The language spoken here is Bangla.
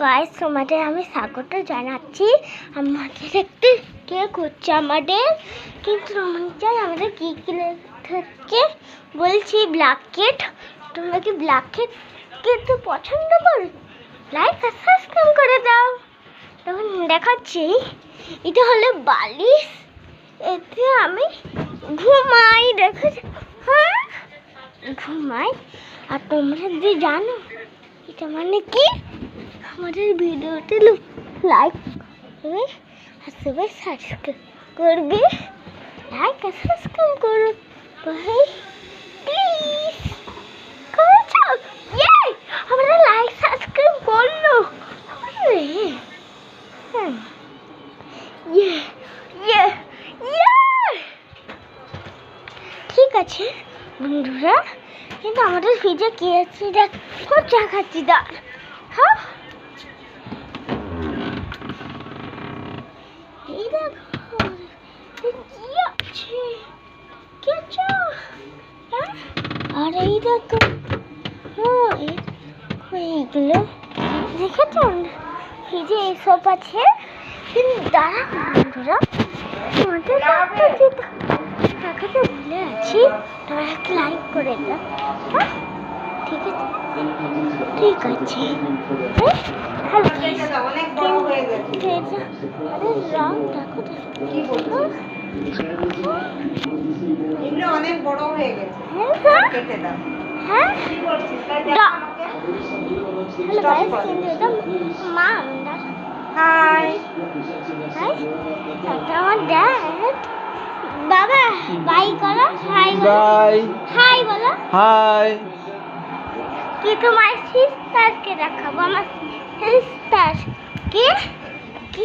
গাইস, তোমাদের আমি স্বাগত জানাচ্ছি। আমাদের একটি কেক হচ্ছে আমাদের, কিন্তু আমাদের কি হচ্ছে বলছি ব্ল্যাক কেক। তোমরা কি ব্ল্যাক কেক কিন্তু পছন্দ করো? লাইক আর সাবস্ক্রাইব করে দাও। তখন দেখাচ্ছি, এটা হলো বালিশ, এতে আমি ঘুমাই। দেখো, হ্যাঁ ঘুমাই। আর তোমরা যে জানো এটা মানে কি, আমাদের ভিডিওতে লাইক করবে আর সবাই সাবস্ক্রাইব করবে। লাইক আর সাবস্ক্রাইব করো ভাই, প্লিজ করছো? ইয়ে, আমরা লাইক সাবস্ক্রাইব করলো। ইয়ে ইয়ে ইয়ে ঠিক আছে বন্ধুরা, কিন্তু আমাদের ফ্রিজে কি আছে দেখো, চা খাচ্ছি। হ্যাঁ, এই দেখো কি আছে, কি আছে? আর এই দেখো, এইগুলো দেখেছো ফ্রিজে এইসব আছে। কিন্তু দাঁড়া বন্ধুরা, তোমাদের দেখাতে ভুলে আছি, তোমরা একটা লাইক করে দাও। হ্যাঁ ঠিক আছে, ঠিক আছে। রং দেখো, অনেক বড় হয়ে গেছে। হ্যাঁ মা, হাই হাই আমার ড্যাড। বাবা বাই করো, হাই বাই, হাই বলো। হাই। কি তোমার সিস্টারকে দেখাবো, আমার সিস্টার কি কি